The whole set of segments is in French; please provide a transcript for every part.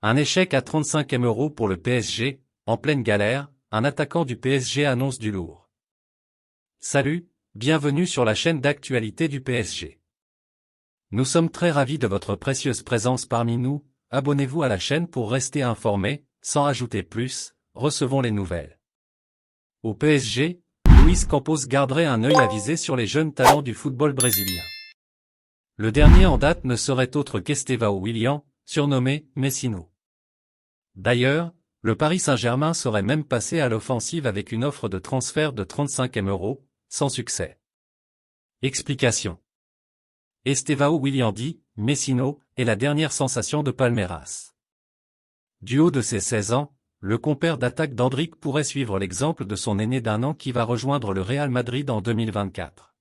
Un échec à 35e € pour le PSG, en pleine galère, un attaquant du PSG annonce du lourd. Salut, bienvenue sur la chaîne d'actualité du PSG. Nous sommes très ravis de votre précieuse présence parmi nous, abonnez-vous à la chaîne pour rester informé, sans ajouter plus, recevons les nouvelles. Au PSG, Luis Campos garderait un œil avisé sur les jeunes talents du football brésilien. Le dernier en date ne serait autre qu'Estevão Willian, surnommé Messino. D'ailleurs, le Paris Saint-Germain serait même passé à l'offensive avec une offre de transfert de 35e €, sans succès. Explication. Estevão Willian dit, Messino, est la dernière sensation de Palmeiras. Du haut de ses 16 ans, le compère d'attaque d'Endrick pourrait suivre l'exemple de son aîné d'1 an qui va rejoindre le Real Madrid en 2024.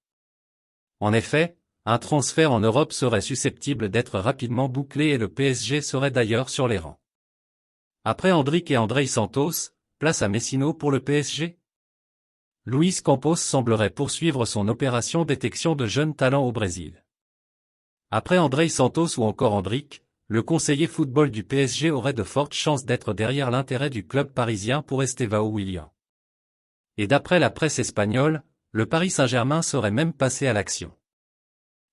En effet, un transfert en Europe serait susceptible d'être rapidement bouclé et le PSG serait d'ailleurs sur les rangs. Après Endrick et Andrei Santos, place à Messino pour le PSG? Luis Campos semblerait poursuivre son opération détection de jeunes talents au Brésil. Après Andrei Santos ou encore Endrick, le conseiller football du PSG aurait de fortes chances d'être derrière l'intérêt du club parisien pour Estevão Willian. Et d'après la presse espagnole, le Paris Saint-Germain serait même passé à l'action.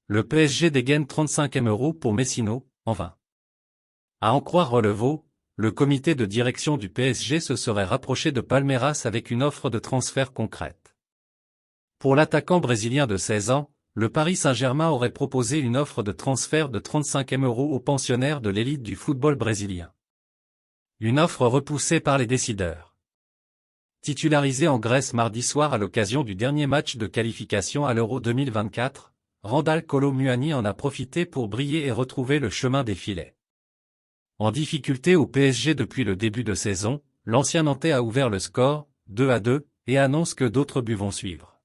Le PSG dégaine 35e € pour Messino, en vain. À en croire Relevo, le comité de direction du PSG se serait rapproché de Palmeiras avec une offre de transfert concrète. Pour l'attaquant brésilien de 16 ans, le Paris Saint-Germain aurait proposé une offre de transfert de 35e € aux pensionnaires de l'élite du football brésilien. Une offre repoussée par les décideurs. Titularisé en Grèce mardi soir à l'occasion du dernier match de qualification à l'Euro 2024, Randal Kolo Muani en a profité pour briller et retrouver le chemin des filets. En difficulté au PSG depuis le début de saison, l'ancien Nantais a ouvert le score, 2-2, et annonce que d'autres buts vont suivre.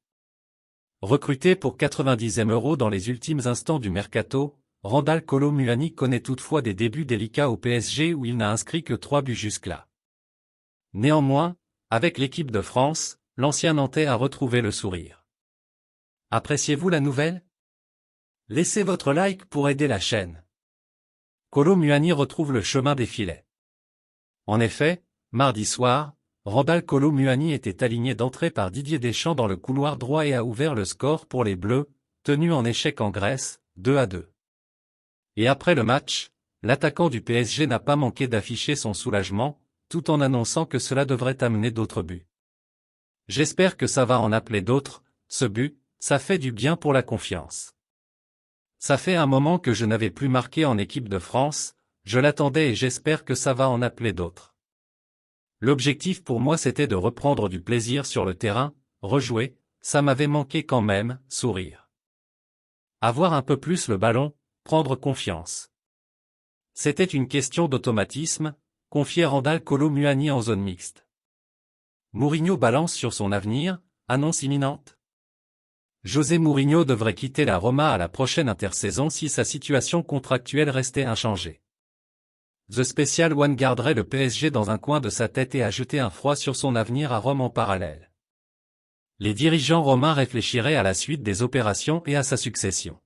Recruté pour 90e € dans les ultimes instants du mercato, Randal Kolo Muani connaît toutefois des débuts délicats au PSG où il n'a inscrit que 3 buts jusque-là. Néanmoins, avec l'équipe de France, l'ancien Nantais a retrouvé le sourire. Appréciez-vous la nouvelle? Laissez votre like pour aider la chaîne. Kolo Muani retrouve le chemin des filets. En effet, mardi soir, Randal Kolo Muani était aligné d'entrée par Didier Deschamps dans le couloir droit et a ouvert le score pour les Bleus, tenus en échec en Grèce, 2-2. Et après le match, l'attaquant du PSG n'a pas manqué d'afficher son soulagement, tout en annonçant que cela devrait amener d'autres buts. J'espère que ça va en appeler d'autres, ce but, ça fait du bien pour la confiance. Ça fait un moment que je n'avais plus marqué en équipe de France, je l'attendais et j'espère que ça va en appeler d'autres. L'objectif pour moi c'était de reprendre du plaisir sur le terrain, rejouer, ça m'avait manqué quand même, sourire. Avoir un peu plus le ballon, prendre confiance. C'était une question d'automatisme, confiait Randal Kolo Muani en zone mixte. Mourinho balance sur son avenir, annonce imminente. José Mourinho devrait quitter la Roma à la prochaine intersaison si sa situation contractuelle restait inchangée. The Special One garderait le PSG dans un coin de sa tête et a jeté un froid sur son avenir à Rome en parallèle. Les dirigeants romains réfléchiraient à la suite des opérations et à sa succession.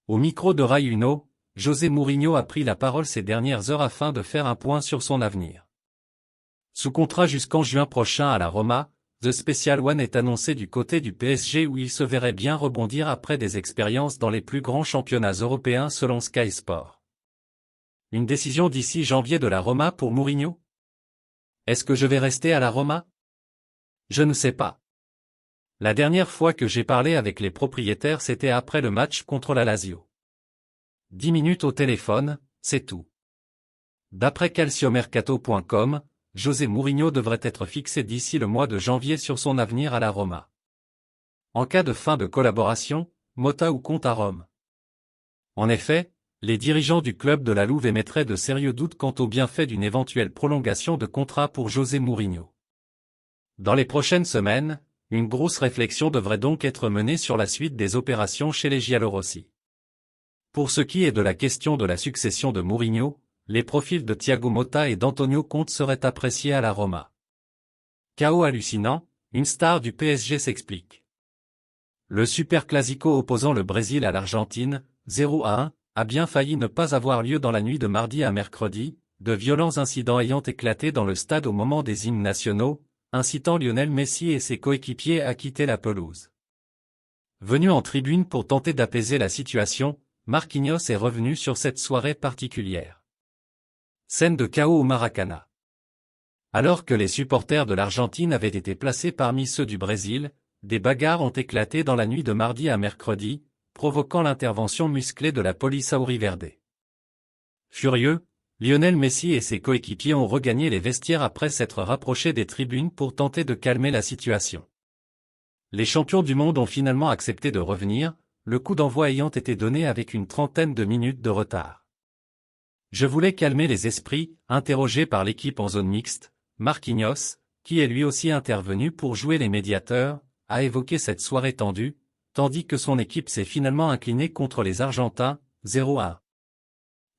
Au micro de Rai Uno, José Mourinho a pris la parole ces dernières heures afin de faire un point sur son avenir. Sous contrat jusqu'en juin prochain à la Roma, The Special One est annoncé du côté du PSG où il se verrait bien rebondir après des expériences dans les plus grands championnats européens selon Sky Sport. Une décision d'ici janvier de la Roma pour Mourinho? Est-ce que je vais rester à la Roma? Je ne sais pas. La dernière fois que j'ai parlé avec les propriétaires c'était après le match contre la Lazio. 10 minutes au téléphone, c'est tout. D'après calciomercato.com, José Mourinho devrait être fixé d'ici le mois de janvier sur son avenir à la Roma. En cas de fin de collaboration, Motta ou compte à Rome. En effet, les dirigeants du club de la Louve émettraient de sérieux doutes quant au bienfait d'une éventuelle prolongation de contrat pour José Mourinho. Dans les prochaines semaines, une grosse réflexion devrait donc être menée sur la suite des opérations chez les Giallorossi. Pour ce qui est de la question de la succession de Mourinho, les profils de Thiago Motta et d'Antonio Conte seraient appréciés à la Roma. Chaos hallucinant, une star du PSG s'explique. Le Super Classico opposant le Brésil à l'Argentine, 0-1, a bien failli ne pas avoir lieu dans la nuit de mardi à mercredi, de violents incidents ayant éclaté dans le stade au moment des hymnes nationaux, incitant Lionel Messi et ses coéquipiers à quitter la pelouse. Venu en tribune pour tenter d'apaiser la situation, Marquinhos est revenu sur cette soirée particulière. Scène de chaos au Maracanã. Alors que les supporters de l'Argentine avaient été placés parmi ceux du Brésil, des bagarres ont éclaté dans la nuit de mardi à mercredi, provoquant l'intervention musclée de la police auriverde. Furieux, Lionel Messi et ses coéquipiers ont regagné les vestiaires après s'être rapprochés des tribunes pour tenter de calmer la situation. Les champions du monde ont finalement accepté de revenir, le coup d'envoi ayant été donné avec une trentaine de minutes de retard. Je voulais calmer les esprits, interrogé par l'équipe en zone mixte, Marquinhos, qui est lui aussi intervenu pour jouer les médiateurs, a évoqué cette soirée tendue, tandis que son équipe s'est finalement inclinée contre les Argentins, 0-1.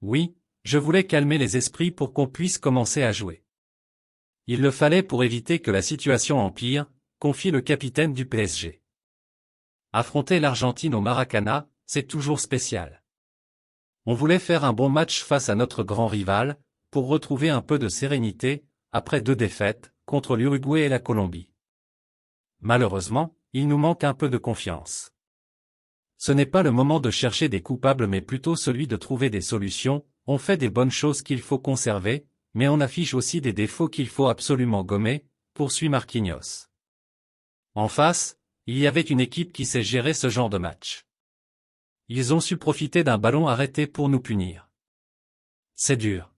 Oui, je voulais calmer les esprits pour qu'on puisse commencer à jouer. Il le fallait pour éviter que la situation empire, confie le capitaine du PSG. Affronter l'Argentine au Maracanã, c'est toujours spécial. On voulait faire un bon match face à notre grand rival, pour retrouver un peu de sérénité, après 2 défaites, contre l'Uruguay et la Colombie. Malheureusement, il nous manque un peu de confiance. Ce n'est pas le moment de chercher des coupables mais plutôt celui de trouver des solutions. On fait des bonnes choses qu'il faut conserver, mais on affiche aussi des défauts qu'il faut absolument gommer, poursuit Marquinhos. En face, il y avait une équipe qui sait gérer ce genre de match. Ils ont su profiter d'un ballon arrêté pour nous punir. C'est dur.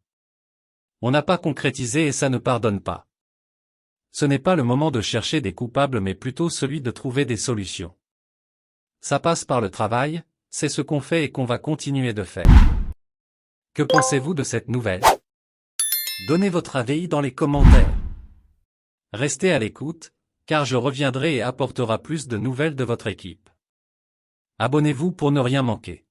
On n'a pas concrétisé et ça ne pardonne pas. Ce n'est pas le moment de chercher des coupables mais plutôt celui de trouver des solutions. Ça passe par le travail, c'est ce qu'on fait et qu'on va continuer de faire. Que pensez-vous de cette nouvelle? Donnez votre avis dans les commentaires. Restez à l'écoute, car je reviendrai et apportera plus de nouvelles de votre équipe. Abonnez-vous pour ne rien manquer.